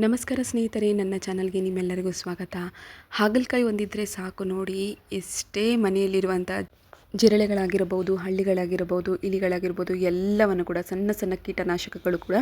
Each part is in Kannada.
ನಮಸ್ಕಾರ ಸ್ನೇಹಿತರೆ, ನನ್ನ ಚಾನಲ್ಗೆ ನಿಮ್ಮೆಲ್ಲರಿಗೂ ಸ್ವಾಗತ. ಹಾಗಲಕಾಯಿ ಒಂದಿದ್ದರೆ ಸಾಕು ನೋಡಿ, ಎಷ್ಟೇ ಮನೆಯಲ್ಲಿರುವಂಥ ಜಿರಳೆಗಳಾಗಿರಬಹುದು, ಹಳ್ಳಿಗಳಾಗಿರಬಹುದು, ಇಲಿಗಳಾಗಿರ್ಬೋದು ಎಲ್ಲವನ್ನು ಕೂಡ ಸಣ್ಣ ಸಣ್ಣ ಕೀಟನಾಶಕಗಳು ಕೂಡ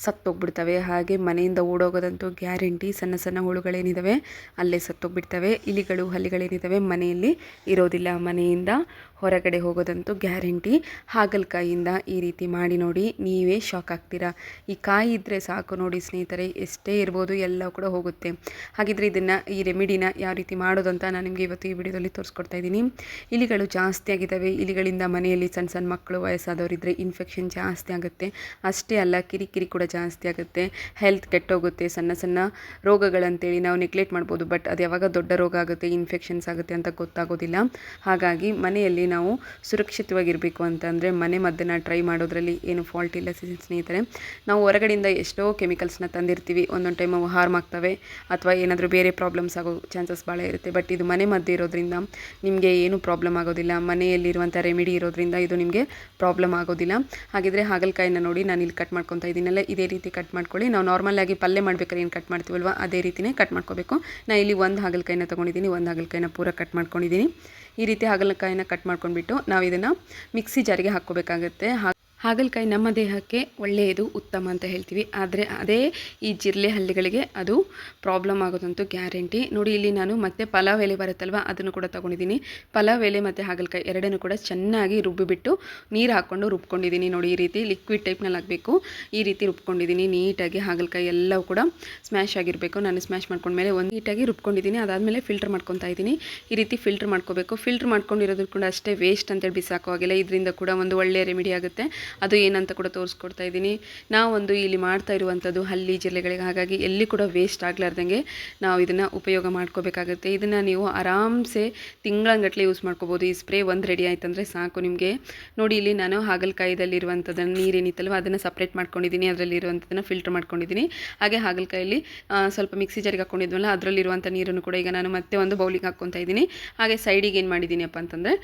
ಸತ್ತೋಗ್ಬಿಡ್ತವೆ. ಹಾಗೆ ಮನೆಯಿಂದ ಓಡೋಗೋದಂತೂ ಗ್ಯಾರಂಟಿ. ಸಣ್ಣ ಸಣ್ಣ ಹುಳುಗಳೇನಿದ್ದಾವೆ ಅಲ್ಲೇ ಸತ್ತೋಗ್ಬಿಡ್ತವೆ. ಇಲಿಗಳು ಹಲ್ಲಿಗಳೇನಿದ್ದಾವೆ ಮನೆಯಲ್ಲಿ ಇರೋದಿಲ್ಲ, ಮನೆಯಿಂದ ಹೊರಗಡೆ ಹೋಗೋದಂತೂ ಗ್ಯಾರಂಟಿ. ಹಾಗಲಕಾಯಿಯಿಂದ ಈ ರೀತಿ ಮಾಡಿ ನೋಡಿ, ನೀವೇ ಶಾಕ್ ಆಗ್ತೀರಾ. ಈ ಕಾಯಿ ಇದ್ದರೆ ಸಾಕು ನೋಡಿ ಸ್ನೇಹಿತರೆ, ಎಷ್ಟೇ ಇರ್ಬೋದು ಎಲ್ಲ ಕೂಡ ಹೋಗುತ್ತೆ. ಹಾಗಿದ್ರೆ ಈ ರೆಮಿಡಿನ ಯಾವ ರೀತಿ ಮಾಡೋದು ಅಂತ ನಾನು ನಿಮಗೆ ಇವತ್ತು ಈ ವಿಡಿಯೋದಲ್ಲಿ ತೋರಿಸ್ಕೊಡ್ತಾ ಇದ್ದೀನಿ. ಇಲಿಗಳು ಜಾಸ್ತಿ ಆಗಿದ್ದಾವೆ. ಇಲಿಗಳಿಂದ ಮನೆಯಲ್ಲಿ ಸಣ್ಣ ಸಣ್ಣ ಮಕ್ಕಳು, ವಯಸ್ಸಾದವರಿದ್ದರೆ ಇನ್ಫೆಕ್ಷನ್ ಜಾಸ್ತಿ ಆಗುತ್ತೆ. ಅಷ್ಟೇ ಅಲ್ಲ, ಕಿರಿಕಿರಿ ಕೂಡ ಜಾಸ್ತಿ ಆಗುತ್ತೆ, ಹೆಲ್ತ್ ಕೆಟ್ಟೋಗುತ್ತೆ. ಸಣ್ಣ ಸಣ್ಣ ರೋಗಗಳಂತೇಳಿ ನಾವು ನೆಗ್ಲೆಕ್ಟ್ ಮಾಡ್ಬೋದು, ಬಟ್ ಅದು ಯಾವಾಗ ದೊಡ್ಡ ರೋಗ ಆಗುತ್ತೆ, ಇನ್ಫೆಕ್ಷನ್ಸ್ ಆಗುತ್ತೆ ಅಂತ ಗೊತ್ತಾಗೋದಿಲ್ಲ. ಹಾಗಾಗಿ ಮನೆಯಲ್ಲಿ ನಾವು ಸುರಕ್ಷಿತವಾಗಿರಬೇಕು ಅಂತಂದರೆ ಮನೆ ಮದ್ದನ್ನು ಟ್ರೈ ಮಾಡೋದ್ರಲ್ಲಿ ಏನು ಫಾಲ್ಟ್ ಇಲ್ಲ ಸ್ನೇಹಿತರೆ. ನಾವು ಹೊರಗಡೆಯಿಂದ ಎಷ್ಟೋ ಕೆಮಿಕಲ್ಸ್ನ ತಂದಿರ್ತೀವಿ, ಒಂದೊಂದು ಟೈಮ್ ಅವು ಹಾರ್ಮ್ ಆಗ್ತವೆ ಅಥವಾ ಏನಾದರೂ ಬೇರೆ ಪ್ರಾಬ್ಲಮ್ಸ್ ಆಗೋ ಚಾನ್ಸಸ್ ಭಾಳ ಇರುತ್ತೆ. ಬಟ್ ಇದು ಮನೆ ಮದ್ದು ಇರೋದ್ರಿಂದ ನಿಮಗೆ ಏನು ಪ್ರಾಬ್ಲಮ್ ಆಗೋದಿಲ್ಲ. ಮನೆಯಲ್ಲಿರುವಂಥ ರೆಮಿಡಿ ಇರೋದ್ರಿಂದ ಇದು ನಿಮಗೆ ಪ್ರಾಬ್ಲಮ್ ಆಗೋದಿಲ್ಲ. ಹಾಗಿದ್ರೆ ಹಾಗಲಕಾಯಿನ ನೋಡಿ, ನಾನು ಇಲ್ಲಿ ಕಟ್ ಮಾಡ್ಕೊತಾ ಇದ್ದೀನಲ್ಲ, ಇದೇ ರೀತಿ ಕಟ್ ಮಾಡ್ಕೊಳ್ಳಿ. ನಾವು ನಾರ್ಮಲಾಗಿ ಪಲ್ಯ ಮಾಡ್ಬೇಕಾದ್ರೆ ಏನು ಕಟ್ ಮಾಡ್ತೀವಲ್ವ ಅದೇ ರೀತಿಯೇ ಕಟ್ ಮಾಡ್ಕೋಬೇಕು. ನಾನು ಇಲ್ಲಿ ಒಂದು ಹಾಗಲಕಾಯಿನ ತೊಗೊಂಡಿದ್ದೀನಿ, ಒಂದು ಹಾಗಲಕಾಯಿನ ಪೂರ ಕಟ್ ಮಾಡ್ಕೊಂಡಿದ್ದೀನಿ. ಈ ರೀತಿ ಹಾಗಲಕಾಯಿನ ಕಟ್ ಮಾಡ್ಕೊಂಡ್ಬಿಟ್ಟು ನಾವು ಇದನ್ನು ಮಿಕ್ಸಿ ಜಾರಿಗೆ ಹಾಕ್ಕೋಬೇಕಾಗತ್ತೆ. ಹಾಗಲಕಾಯಿ ನಮ್ಮ ದೇಹಕ್ಕೆ ಒಳ್ಳೆಯದು, ಉತ್ತಮ ಅಂತ ಹೇಳ್ತೀವಿ. ಆದರೆ ಅದೇ ಈ ಜಿರಳೆ ಹಳ್ಳಿಗಳಿಗೆ ಅದು ಪ್ರಾಬ್ಲಮ್ ಆಗೋದಂತೂ ಗ್ಯಾರಂಟಿ. ನೋಡಿ, ಇಲ್ಲಿ ನಾನು ಮತ್ತೆ ಪಲಾವ್ ಎಲೆ ಬರುತ್ತಲ್ವ ಅದನ್ನು ಕೂಡ ತೊಗೊಂಡಿದ್ದೀನಿ. ಪಲಾವ್ ಎಲೆ ಮತ್ತು ಹಾಗಲಕಾಯಿ ಎರಡನ್ನೂ ಕೂಡ ಚೆನ್ನಾಗಿ ರುಬ್ಬಿಬಿಟ್ಟು ನೀರು ಹಾಕ್ಕೊಂಡು ರುಬ್ಕೊಂಡಿದ್ದೀನಿ. ನೋಡಿ, ಈ ರೀತಿ ಲಿಕ್ವಿಡ್ ಟೈಪ್ನಲ್ಲಿ ಆಗಬೇಕು. ಈ ರೀತಿ ರುಬ್ಕೊಂಡಿದ್ದೀನಿ ನೀಟಾಗಿ. ಹಾಗಲಕಾಯಿ ಎಲ್ಲವೂ ಕೂಡ ಸ್ಮ್ಯಾಶ್ ಆಗಿರಬೇಕು. ನಾನು ಸ್ಮ್ಯಾಶ್ ಮಾಡ್ಕೊಂಡ್ಮೇಲೆ ಒಂದು ನೀಟಾಗಿ ರುಬ್ಕೊಂಡಿದ್ದೀನಿ. ಅದಾದಮೇಲೆ ಫಿಲ್ಟರ್ ಮಾಡ್ಕೊತಾ ಇದ್ದೀನಿ. ಈ ರೀತಿ ಫಿಲ್ಟರ್ ಮಾಡ್ಕೋಬೇಕು. ಫಿಲ್ಟರ್ ಮಾಡ್ಕೊಂಡಿರೋದು ಕೂಡ ಅಷ್ಟೇ ವೇಸ್ಟ್ ಅಂತೇಳಿ ಬಿಸಾಕೋ ಆಗಿಲ್ಲ. ಇದರಿಂದ ಕೂಡ ಒಂದು ಒಳ್ಳೆಯ ರೆಮಿಡಿ ಆಗುತ್ತೆ. ಅದು ಏನಂತ ಕೂಡ ತೋರಿಸ್ಕೊಡ್ತಾ ಇದ್ದೀನಿ. ನಾವೊಂದು ಇಲ್ಲಿ ಮಾಡ್ತಾ ಇರುವಂಥದ್ದು ಹಲ್ಲಿ ಜಿರಳೆಗಳಿಗೆ, ಹಾಗಾಗಿ ಎಲ್ಲಿ ಕೂಡ ವೇಸ್ಟ್ ಆಗಲಾರ್ದಂಗೆ ನಾವು ಇದನ್ನು ಉಪಯೋಗ ಮಾಡ್ಕೋಬೇಕಾಗುತ್ತೆ. ಇದನ್ನು ನೀವು ಆರಾಮ್ಸೆ ತಿಂಗಳಂಗಟ್ಟಲೆ ಯೂಸ್ ಮಾಡ್ಕೋಬೋದು. ಈ ಸ್ಪ್ರೇ ಒಂದು ರೆಡಿ ಆಯ್ತಂದರೆ ಸಾಕು ನಿಮಗೆ. ನೋಡಿ, ಇಲ್ಲಿ ನಾನು ಹಾಗಲಕಾಯಿದಲ್ಲಿರುವಂಥದ್ದನ್ನು ನೀರೇನಿತ್ತಲ್ವ ಅದನ್ನು ಸಪ್ರೇಟ್ ಮಾಡ್ಕೊಂಡಿದ್ದೀನಿ, ಅದರಲ್ಲಿರುವಂಥದ್ದನ್ನು ಫಿಲ್ಟರ್ ಮಾಡ್ಕೊಂಡಿದ್ದೀನಿ. ಹಾಗೆ ಹಾಗಲಕಾಯಲ್ಲಿ ಸ್ವಲ್ಪ ಮಿಕ್ಸಿ ಜಾರಿಗೆ ಹಾಕ್ಕೊಂಡಿದ್ವಲ್ಲ ಅದರಲ್ಲಿರುವಂಥ ನೀರನ್ನು ಕೂಡ ಈಗ ನಾನು ಮತ್ತೆ ಒಂದು ಬೌಲಿಗೆ ಹಾಕ್ಕೊತಾ ಇದ್ದೀನಿ. ಹಾಗೆ ಸೈಡಿಗೆ ಏನು ಮಾಡಿದ್ದೀನಿಪ್ಪ ಅಂತಂದರೆ,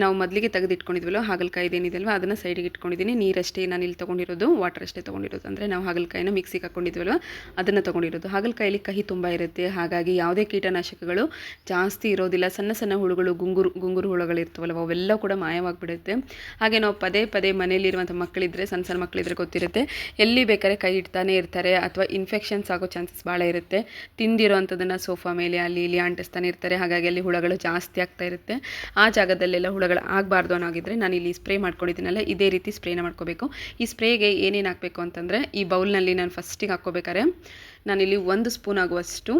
ನಾವು ಮೊದಲಿಗೆ ತೆಗೆದಿಟ್ಕೊಂಡಿದ್ವಲ್ಲ ಹಾಗಲಕಾಯಿದೇನಿದೆಯಲ್ವ ಅದನ್ನು ಸೈಡಿಗೆ ಇಟ್ಕೊಂಡಿದ್ದೀನಿ. ನೀರಷ್ಟೇ ನಾನು ಇಲ್ಲಿ ತೊಗೊಂಡಿರೋದು, ವಾಟರ್ ಅಷ್ಟೇ ತೊಗೊಂಡಿರೋದು. ಅಂದರೆ ನಾವು ಹಾಗಲಕಾಯಿನ ಮಿಕ್ಸಿಗೆ ಹಾಕ್ಕೊಂಡಿದ್ವಲ್ವ ಅದನ್ನು ತೊಗೊಂಡಿರೋದು. ಹಾಗಲಕಾಯಲ್ಲಿ ಕಹಿ ತುಂಬ ಇರುತ್ತೆ, ಹಾಗಾಗಿ ಯಾವುದೇ ಕೀಟನಾಶಕಗಳು ಜಾಸ್ತಿ ಇರೋದಿಲ್ಲ. ಸಣ್ಣ ಸಣ್ಣ ಹುಳುಗಳು, ಗುಂಗುರು ಹುಳುಗಳಿರ್ತವಲ್ವ ಅವೆಲ್ಲ ಕೂಡ ಮಾಯವಾಗಿಬಿಡುತ್ತೆ. ಹಾಗೆ ನಾವು ಪದೇ ಪದೇ ಮನೆಯಲ್ಲಿರುವಂಥ ಮಕ್ಕಳಿದ್ದರೆ, ಸಣ್ಣ ಸಣ್ಣ ಮಕ್ಕಳಿದ್ರೆ ಗೊತ್ತಿರುತ್ತೆ, ಎಲ್ಲಿ ಬೇಕಾದ್ರೆ ಕೈ ಇಡ್ತಾನೆ ಇರ್ತಾರೆ ಅಥವಾ ಇನ್ಫೆಕ್ಷನ್ಸ್ ಆಗೋ ಚಾನ್ಸಸ್ ಭಾಳ ಇರುತ್ತೆ. ತಿಂದಿರೋವಂಥದ್ದನ್ನು ಸೋಫಾ ಮೇಲೆ ಅಲ್ಲಿ ಇಲ್ಲಿ ಅಂಟಿಸ್ತಾನೆ ಇರ್ತಾರೆ. ಹಾಗಾಗಿ ಅಲ್ಲಿ ಹುಳುಗಳು ಜಾಸ್ತಿ ಆಗ್ತಾ ಇರುತ್ತೆ. ಆ ಜಾಗದಲ್ಲೆಲ್ಲ ಹುಳುಗಳು ಆಗಬಾರ್ದು ಅನ್ನೋಗಿದ್ರೆ ನಾನು ಇಲ್ಲಿ ಸ್ಪ್ರೇ ಮಾಡ್ಕೊಂಡಿದ್ದೀನಲ್ಲ, ಇದೇ ರೀತಿ ಸ್ಪ್ರೇನ ಮಾಡ್ಕೋಬೇಕು. ಈ ಸ್ಪ್ರೇಗೆ ಏನೇನು ಹಾಕಬೇಕು ಅಂತಂದರೆ, ಈ ಬೌಲ್ನಲ್ಲಿ ನಾನು ಫಸ್ಟಿಗೆ ಹಾಕ್ಕೋಬೇಕಾದ್ರೆ ನಾನಿಲ್ಲಿ 1 ಸ್ಪೂನ್ ಆಗುವಷ್ಟು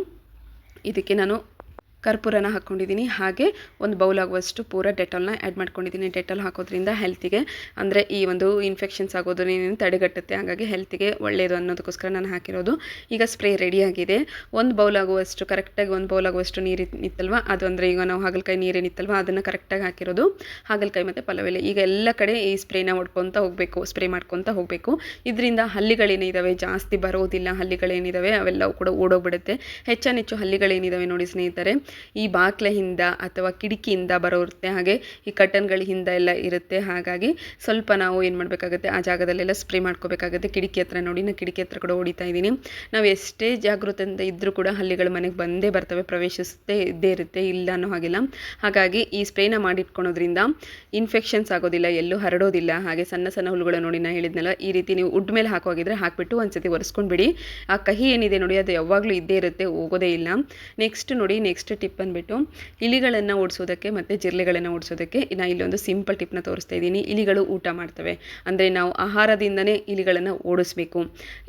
ಇದಕ್ಕೆ ನಾನು ಕರ್ಪೂರನ ಹಾಕ್ಕೊಂಡಿದ್ದೀನಿ. ಹಾಗೆ ಒಂದು ಬೌಲ್ ಆಗುವಷ್ಟು ಪೂರ ಡೆಟಾಲ್ನ ಆ್ಯಡ್ ಮಾಡ್ಕೊಂಡಿದ್ದೀನಿ. ಡೆಟಾಲ್ ಹಾಕೋದ್ರಿಂದ ಹೆಲ್ತಿಗೆ, ಅಂದರೆ ಈ ಒಂದು ಇನ್ಫೆಕ್ಷನ್ಸ್ ಆಗೋದನ್ನೇನು ತಡೆಗಟ್ಟುತ್ತೆ. ಹಾಗಾಗಿ ಹೆಲ್ತಿಗೆ ಒಳ್ಳೆಯದು ಅನ್ನೋದಕ್ಕೋಸ್ಕರ ನಾನು ಹಾಕಿರೋದು. ಈಗ ಸ್ಪ್ರೇ ರೆಡಿಯಾಗಿದೆ. ಒಂದು ಬೌಲ್ ಆಗುವಷ್ಟು, ಕರೆಕ್ಟಾಗಿ ಒಂದು ಬೌಲ್ ಆಗುವಷ್ಟು ನೀರು ಇತ್ತಲ್ವ ಅದು, ಅಂದರೆ ಈಗ ನಾವು ಹಾಗಲಕಾಯಿ ನೀರೇನಿತ್ತಲ್ವ ಅದನ್ನು ಕರೆಕ್ಟಾಗಿ ಹಾಕಿರೋದು. ಹಾಗಲಕಾಯಿ ಮತ್ತು ಪಲಾವ್ ಎಲೆ ಈಗ ಎಲ್ಲ ಕಡೆ ಈ ಸ್ಪ್ರೇನ ಹೊಡ್ಕೊತ ಹೋಗಬೇಕು, ಸ್ಪ್ರೇ ಮಾಡ್ಕೊತ ಹೋಗಬೇಕು. ಇದರಿಂದ ಹಲ್ಲಿಗಳೇನಿದ್ದಾವೆ ಜಾಸ್ತಿ ಬರೋದಿಲ್ಲ. ಹಲ್ಲಿಗಳೇನಿದ್ದಾವೆ ಅವೆಲ್ಲವೂ ಕೂಡ ಓಡೋಗ್ಬಿಡುತ್ತೆ. ಹೆಚ್ಚು ಹಲ್ಲಿಗಳೇನಿದ್ದಾವೆ ನೋಡಿ ಸ್ನೇಹಿತರೆ, ಈ ಬಾಕ್ಲ ಹಿಂದ ಅಥವಾ ಕಿಟಕಿಯಿಂದ ಬರೋರುತ್ತೆ, ಹಾಗೆ ಈ ಕಟನ್ಗಳ ಹಿಂದೆ ಎಲ್ಲ ಇರುತ್ತೆ. ಹಾಗಾಗಿ ಸ್ವಲ್ಪ ನಾವು ಏನು ಮಾಡಬೇಕಾಗುತ್ತೆ, ಆ ಜಾಗದಲ್ಲೆಲ್ಲ ಸ್ಪ್ರೇ ಮಾಡ್ಕೋಬೇಕಾಗುತ್ತೆ. ಕಿಟಕಿ ಹತ್ರ ನೋಡಿ, ನಾನು ಕಿಟಕಿ ಹತ್ರ ಕೂಡ ಹೊಡಿತಾ ಇದ್ದೀನಿ. ನಾವು ಎಷ್ಟೇ ಜಾಗೃತಿಯಿಂದ ಇದ್ದರೂ ಕೂಡ ಹಲ್ಲಿಗಳು ಮನೆಗೆ ಬಂದೇ ಬರ್ತವೆ, ಪ್ರವೇಶಿಸುತ್ತೆ ಇದ್ದೇ ಇರುತ್ತೆ, ಇಲ್ಲ ಅನ್ನೋ ಹಾಗಿಲ್ಲ. ಹಾಗಾಗಿ ಈ ಸ್ಪ್ರೇನ ಮಾಡಿಟ್ಕೊಳೋದ್ರಿಂದ ಇನ್ಫೆಕ್ಷನ್ಸ್ ಆಗೋದಿಲ್ಲ, ಎಲ್ಲೂ ಹರಡೋದಿಲ್ಲ. ಹಾಗೆ ಸಣ್ಣ ಸಣ್ಣ ಹುಳುಗಳು ನೋಡಿ, ನಾನು ಹೇಳಿದ್ನಲ್ಲ, ಈ ರೀತಿ ನೀವು ಉಡ್ ಮೇಲೆ ಹಾಕೋಗಿದ್ರೆ ಹಾಕಿಬಿಟ್ಟು ಒಂದ್ಸತಿ ಒರೆಸ್ಕೊಂಡ್ಬಿಡಿ. ಆ ಕಹಿ ಏನಿದೆ ನೋಡಿ ಅದು ಯಾವಾಗಲೂ ಇದ್ದೇ ಇರುತ್ತೆ, ಹೋಗೋದೇ ಇಲ್ಲ. ನೆಕ್ಸ್ಟ್ ಟಿಪ್ ಬಂದುಬಿಟ್ಟು, ಇಲಿಗಳನ್ನು ಓಡಿಸೋದಕ್ಕೆ ಮತ್ತು ಜಿರಳೆಗಳನ್ನು ಓಡಿಸೋದಕ್ಕೆ ನಾನು ಇಲ್ಲೊಂದು ಸಿಂಪಲ್ ಟಿಪ್ನ ತೋರಿಸ್ತಾ ಇದ್ದೀನಿ. ಇಲಿಗಳು ಊಟ ಮಾಡ್ತವೆ, ಅಂದರೆ ನಾವು ಆಹಾರದಿಂದನೇ ಇಲಿಗಳನ್ನು ಓಡಿಸ್ಬೇಕು.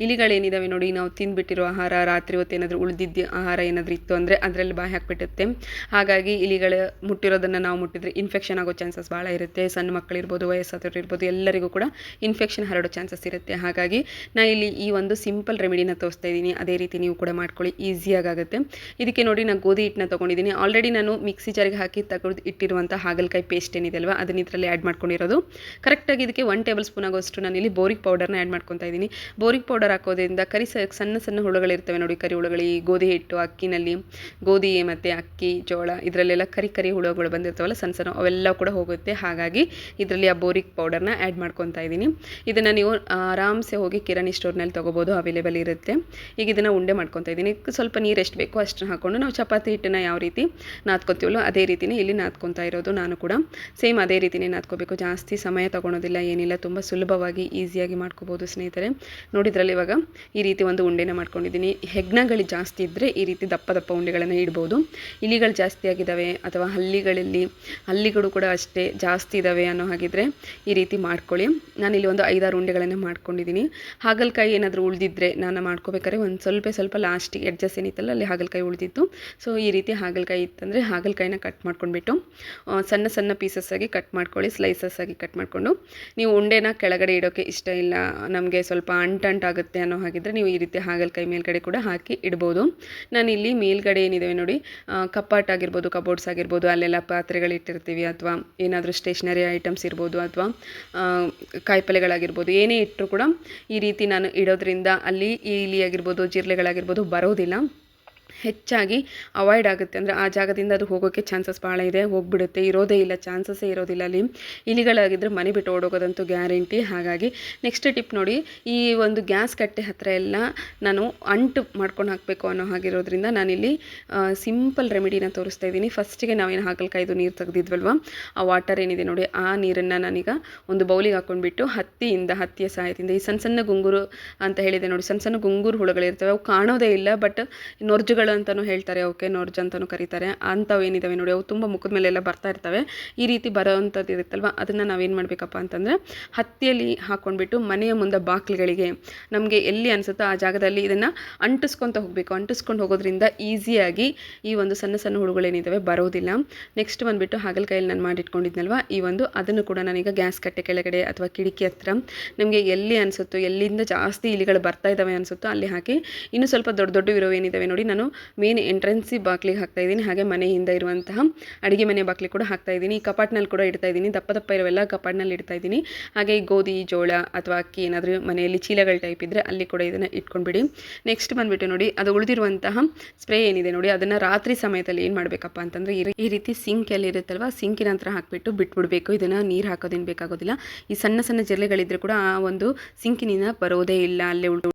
ಇಲಿಗಳೇನಿದ್ದಾವೆ ನೋಡಿ, ನಾವು ತಿಂದುಬಿಟ್ಟಿರೋ ಆಹಾರ, ರಾತ್ರಿ ಹೊತ್ತು ಏನಾದರೂ ಉಳಿದಿದ್ದ ಆಹಾರ ಏನಾದರೂ ಇತ್ತು ಅಂದರೆ ಅದರಲ್ಲಿ ಬಾಯಿ ಹಾಕಿಬಿಡುತ್ತೆ. ಹಾಗಾಗಿ ಇಲಿಗಳು ಮುಟ್ಟಿರೋದನ್ನು ನಾವು ಮುಟ್ಟಿದ್ರೆ ಇನ್ಫೆಕ್ಷನ್ ಆಗೋ ಚಾನ್ಸಸ್ ಭಾಳ ಇರುತ್ತೆ. ಸಣ್ಣ ಮಕ್ಕಳಿರ್ಬೋದು, ವಯಸ್ಸಾದವರು ಇರ್ಬೋದು, ಎಲ್ಲರಿಗೂ ಕೂಡ ಇನ್ಫೆಕ್ಷನ್ ಹರಡೋ ಚಾನ್ಸಸ್ ಇರುತ್ತೆ. ಹಾಗಾಗಿ ನಾನು ಇಲ್ಲಿ ಈ ಒಂದು ಸಿಂಪಲ್ ರೆಮಿಡಿನ ತೋರಿಸ್ತಾ ಇದ್ದೀನಿ. ಅದೇ ರೀತಿ ನೀವು ಕೂಡ ಮಾಡ್ಕೊಳ್ಳಿ, ಈಸಿಯಾಗುತ್ತೆ. ಇದಕ್ಕೆ ನೋಡಿ, ನಾನು ಗೋಧಿ ಹಿಟ್ಟನ್ನ ತೊಗೊಂಡಿದ್ದೀನಿ. ಆಲ್ರೆಡಿ ನಾನು ಮಿಕ್ಸಿ ಜಾರಿಗೆ ಹಾಕಿ ತೆಗೆದು ಇಟ್ಟಿರುವಂಥ ಹಾಗಲಕಾಯಿ ಪೇಸ್ಟ್ ಏನಿದೆ ಅಲ್ವಾ ಅದನ್ನ ಇದರಲ್ಲಿ ಆ್ಯಡ್ ಮಾಡ್ಕೊಂಡಿರೋದು. ಕರೆಕ್ಟಾಗಿ ಇದಕ್ಕೆ 1 ಟೇಬಲ್ ಸ್ಪೂನ್ ಆಗೋಷ್ಟು ನಾನಿಲ್ಲಿ ಬೋರಿಕ್ ಪೌಡರ್ನ ಆ್ಯಡ್ ಮಾಡ್ಕೊತಾ ಇದ್ದೀನಿ. ಬೋರಿಕ್ ಪೌಡರ್ ಹಾಕೋದ್ರಿಂದ ಸಣ್ಣ ಸಣ್ಣ ಹುಳುಗಳಿರ್ತವೆ ನೋಡಿ, ಕರಿ ಹುಳುಗಳು. ಈ ಗೋಧಿ ಹಿಟ್ಟು, ಅಕ್ಕಿನಲ್ಲಿ ಗೋಧಿ ಮತ್ತು ಅಕ್ಕಿ, ಜೋಳ ಇದರಲ್ಲೆಲ್ಲ ಕರಿ ಹುಳುಗಳು ಬಂದಿರ್ತಾವಲ್ಲ ಸಣ್ಣ ಸಣ್ಣ, ಅವೆಲ್ಲ ಕೂಡ ಹೋಗುತ್ತೆ. ಹಾಗಾಗಿ ಇದರಲ್ಲಿ ಆ ಬೋರಿಕ್ ಪೌಡರ್ನ ಆ್ಯಡ್ ಮಾಡ್ಕೊತಾ ಇದ್ದೀನಿ. ಇದನ್ನು ನೀವು ಆರಾಮ್ಸೆ ಹೋಗಿ ಕಿರಾಣಿ ಸ್ಟೋರ್ನಲ್ಲಿ ತೊಗೋಬೋದು, ಅವೈಲೇಬಲ್ ಇರುತ್ತೆ. ಈಗ ಇದನ್ನು ಉಂಡೆ ಮಾಡ್ಕೊತಾ ಇದ್ದೀನಿ. ಸ್ವಲ್ಪ ನೀರು ಎಷ್ಟು ಬೇಕೋ ಅಷ್ಟನ್ನು ಹಾಕ್ಕೊಂಡು ನಾವು ಚಪಾತಿ ಹಿಟ್ಟನ್ನು ಯಾವ ರೀತಿ ನಾದ್ಕೊತೀವಲ್ಲೋ ಅದೇ ರೀತಿಯೇ ಇಲ್ಲಿ ನಾದ್ಕೊತಾ ಇರೋದು. ನಾನು ಕೂಡ ಸೇಮ್ ಅದೇ ರೀತಿಯೇ ನಾದ್ಕೋಬೇಕು. ಜಾಸ್ತಿ ಸಮಯ ತೊಗೊಳೋದಿಲ್ಲ, ಏನಿಲ್ಲ, ತುಂಬ ಸುಲಭವಾಗಿ ಈಸಿಯಾಗಿ ಮಾಡ್ಕೋಬೋದು ಸ್ನೇಹಿತರೆ. ನೋಡಿದ್ರಲ್ಲಿ ಇವಾಗ ಈ ರೀತಿ ಒಂದು ಉಂಡೆನ ಮಾಡ್ಕೊಂಡಿದ್ದೀನಿ. ಹೆಗ್ಣಗಳು ಜಾಸ್ತಿ ಇದ್ದರೆ ಈ ರೀತಿ ದಪ್ಪ ದಪ್ಪ ಉಂಡೆಗಳನ್ನು ಇಡ್ಬೋದು. ಇಲಿಗಳು ಜಾಸ್ತಿ ಆಗಿದ್ದಾವೆ ಅಥವಾ ಹಲ್ಲಿಗಳು ಕೂಡ ಅಷ್ಟೇ ಜಾಸ್ತಿ ಇದ್ದಾವೆ ಅನ್ನೋ ಹಾಗಿದ್ರೆ ಈ ರೀತಿ ಮಾಡ್ಕೊಳ್ಳಿ. ನಾನಿಲ್ಲಿ ಒಂದು 5-6 ಉಂಡೆಗಳನ್ನು ಮಾಡ್ಕೊಂಡಿದ್ದೀನಿ. ಹಾಗಲಕಾಯಿ ಏನಾದರೂ ಉಳಿದಿದ್ರೆ ನಾನು ಮಾಡ್ಕೋಬೇಕಾದ್ರೆ ಒಂದು ಸ್ವಲ್ಪ ಲಾಸ್ಟಿಗೆ ಎಡ್ಜಸ್ ಏನಿತ್ತಲ್ಲ ಅಲ್ಲಿ ಹಾಗಲಕಾಯಿ ಉಳಿದಿತ್ತು. ಸೊ ಈ ರೀತಿ ಹಾಗಲಕಾಯಿ ಇತ್ತಂದರೆ ಹಾಗಲಕಾಯಿನ ಕಟ್ ಮಾಡ್ಕೊಂಡ್ಬಿಟ್ಟು ಸಣ್ಣ ಸಣ್ಣ ಪೀಸಸ್ ಆಗಿ ಕಟ್ ಮಾಡ್ಕೊಳ್ಳಿ, ಸ್ಲೈಸಸ್ ಆಗಿ ಕಟ್ ಮಾಡಿಕೊಂಡು. ನೀವು ಉಂಡೆನ ಕೆಳಗಡೆ ಇಡೋಕ್ಕೆ ಇಷ್ಟ ಇಲ್ಲ, ನಮಗೆ ಸ್ವಲ್ಪ ಅಂಟಾಗುತ್ತೆ ಅನ್ನೋ ಹಾಗಿದ್ರೆ ನೀವು ಈ ರೀತಿ ಹಾಗಲಕಾಯಿ ಮೇಲ್ಗಡೆ ಕೂಡ ಹಾಕಿ ಇಡ್ಬೋದು. ನಾನಿಲ್ಲಿ ಮೇಲ್ಗಡೆ ಏನಿದೆ ನೋಡಿ, ಕಪಾಟ್ ಆಗಿರ್ಬೋದು, ಕಬೋರ್ಡ್ಸ್ ಆಗಿರ್ಬೋದು, ಅಲ್ಲೆಲ್ಲ ಪಾತ್ರೆಗಳು ಇಟ್ಟಿರ್ತೀವಿ ಅಥವಾ ಏನಾದರೂ ಸ್ಟೇಷನರಿ ಐಟಮ್ಸ್ ಇರ್ಬೋದು ಅಥವಾ ಕಾಯಿಪಲ್ಯಗಳಾಗಿರ್ಬೋದು, ಏನೇ ಇಟ್ಟರೂ ಕೂಡ ಈ ರೀತಿ ನಾನು ಇಡೋದ್ರಿಂದ ಅಲ್ಲಿ ಇಲಿ ಆಗಿರ್ಬೋದು, ಜಿರಳೆಗಳಾಗಿರ್ಬೋದು ಬರೋದಿಲ್ಲ. ಹೆಚ್ಚಾಗಿ ಅವಾಯ್ಡ್ ಆಗುತ್ತೆ. ಅಂದರೆ ಆ ಜಾಗದಿಂದ ಅದು ಹೋಗೋಕ್ಕೆ ಚಾನ್ಸಸ್ ಭಾಳ ಇದೆ, ಹೋಗ್ಬಿಡುತ್ತೆ, ಇರೋದೇ ಇಲ್ಲ, ಚಾನ್ಸಸ್ಸೇ ಇರೋದಿಲ್ಲ ಅಲ್ಲಿ. ಇಲಿಗಳಾಗಿದ್ದರೆ ಮನೆ ಬಿಟ್ಟು ಓಡೋಗೋದಂತೂ ಗ್ಯಾರಂಟಿ. ಹಾಗಾಗಿ ನೆಕ್ಸ್ಟ್ ಟಿಪ್ ನೋಡಿ, ಈ ಒಂದು ಗ್ಯಾಸ್ ಕಟ್ಟೆ ಹತ್ತಿರ ಎಲ್ಲ ನಾನು ಅಂಟು ಮಾಡ್ಕೊಂಡು ಹಾಕಬೇಕು ಅನ್ನೋ ಹಾಗಿರೋದ್ರಿಂದ ನಾನಿಲ್ಲಿ ಸಿಂಪಲ್ ರೆಮಿಡಿನ ತೋರಿಸ್ತಾ ಇದ್ದೀನಿ. ಫಸ್ಟಿಗೆ ನಾವೇನು ಹಾಗಲಕಾಯ್ದು ನೀರು ತೆಗೆದಿದ್ವಲ್ವ, ಆ ವಾಟರ್ ಏನಿದೆ ನೋಡಿ, ಆ ನೀರನ್ನು ನಾನೀಗ ಒಂದು ಬೌಲಿಗೆ ಹಾಕ್ಕೊಂಡ್ಬಿಟ್ಟು ಹತ್ತಿಯ ಸಹಾಯದಿಂದ ಈ ಸಣ್ಣ ಸಣ್ಣ ಗುಂಗುರು ಅಂತ ಹೇಳಿದೆ ನೋಡಿ, ಸಣ್ಣ ಸಣ್ಣ ಗುಂಗುರು ಹುಳುಗಳಿರ್ತವೆ, ಅವು ಕಾಣೋದೇ ಇಲ್ಲ, ಬಟ್ ನೊರ್ಜುಗಳು ಅಂತಲೂ ಹೇಳ್ತಾರೆ, ಅವಕ್ಕೆ ನೊರ್ಜ್ ಅಂತಲೂ ಕರೀತಾರೆ. ಅಂಥವು ಏನಿದ್ದಾವೆ ನೋಡಿ, ಅವು ತುಂಬ ಮುಖದ ಮೇಲೆಲ್ಲ ಬರ್ತಾ ಇರ್ತವೆ. ಈ ರೀತಿ ಬರೋವಂಥದ್ದು ಇರುತ್ತಲ್ವ, ಅದನ್ನು ನಾವೇನು ಮಾಡಬೇಕಪ್ಪ ಅಂತಂದರೆ ಹತ್ತಿಯಲ್ಲಿ ಹಾಕ್ಕೊಂಡ್ಬಿಟ್ಟು ಮನೆಯ ಮುಂದೆ ಬಾಗಿಲುಗಳಿಗೆ ನಮಗೆ ಎಲ್ಲಿ ಅನಿಸುತ್ತೋ ಆ ಜಾಗದಲ್ಲಿ ಇದನ್ನು ಅಂಟಿಸ್ಕೊತ ಹೋಗಬೇಕು. ಅಂಟಿಸ್ಕೊಂಡು ಹೋಗೋದ್ರಿಂದ ಈಸಿಯಾಗಿ ಈ ಒಂದು ಸಣ್ಣ ಸಣ್ಣ ಹುಳುಗಳೇನಿದ್ದಾವೆ ಬರೋದಿಲ್ಲ. ನೆಕ್ಸ್ಟ್ ಬಂದುಬಿಟ್ಟು ಹಾಗಲಕಾಯಲ್ಲಿ ನಾನು ಮಾಡಿಟ್ಕೊಂಡಿದ್ನಲ್ವ, ಅದನ್ನು ಕೂಡ ನಾನೀಗ ಗ್ಯಾಸ್ ಕಟ್ಟೆ ಕೆಳಗಡೆ ಅಥವಾ ಕಿಟಕಿ ಹತ್ರ ನಿಮಗೆ ಎಲ್ಲಿ ಅನಿಸುತ್ತೋ, ಎಲ್ಲಿಂದ ಜಾಸ್ತಿ ಇಲಿಗಳು ಬರ್ತಾ ಇದ್ದಾವೆ ಅನಿಸುತ್ತೋ ಅಲ್ಲಿ ಹಾಕಿ. ಇನ್ನು ಸ್ವಲ್ಪ ದೊಡ್ಡ ಇರೋ ಏನಿದ್ದಾವೆ ನೋಡಿ, ನಾನು ಮೇನ್ ಎಂಟ್ರೆನ್ಸಿ ಬಾಗಿಲಿಗೆ ಹಾಕ್ತಾಯಿದ್ದೀನಿ. ಹಾಗೆ ಮನೆಯಿಂದ ಇರುವಂತಹ ಅಡುಗೆ ಮನೆ ಬಾಗಿಲಿಗೆ ಕೂಡ ಹಾಕ್ತಾಯಿದ್ದೀನಿ. ಈ ಕಪಾಟ್ನಲ್ಲಿ ಕೂಡ ಇಡ್ತಾಯಿದ್ದೀನಿ, ದಪ್ಪ ಇರೋವೆಲ್ಲ ಕಪಾಟ್ನಲ್ಲಿ ಇಡ್ತಾಯಿದ್ದೀನಿ. ಹಾಗೆ ಈ ಗೋಧಿ, ಜೋಳ ಅಥವಾ ಅಕ್ಕಿ ಏನಾದರೂ ಮನೆಯಲ್ಲಿ ಚೀಲಗಳ ಟೈಪ್ ಇದ್ದರೆ ಅಲ್ಲಿ ಕೂಡ ಇದನ್ನು ಇಟ್ಕೊಂಡ್ಬಿಡಿ. ನೆಕ್ಸ್ಟ್ ಬಂದುಬಿಟ್ಟು ನೋಡಿ, ಅದು ಉಳಿದಿರುವಂತಹ ಸ್ಪ್ರೇ ಏನಿದೆ ನೋಡಿ, ಅದನ್ನು ರಾತ್ರಿ ಸಮಯದಲ್ಲಿ ಏನು ಮಾಡಬೇಕಪ್ಪ ಅಂತಂದರೆ ಈ ರೀತಿ ಸಿಂಕಲ್ಲಿ ಇರುತ್ತಲ್ವ, ಸಿಂಕಿನ ಹತ್ರ ಹಾಕಿಬಿಟ್ಟು ಬಿಟ್ಬಿಡಬೇಕು. ಇದನ್ನು ನೀರು ಹಾಕೋದೇನು ಬೇಕಾಗೋದಿಲ್ಲ. ಈ ಸಣ್ಣ ಸಣ್ಣ ಜಿರಳೆಗಳಿದ್ದರೆ ಕೂಡ ಆ ಒಂದು ಸಿಂಕಿನಿಂದ ಬರೋದೇ ಇಲ್ಲ, ಅಲ್ಲೇ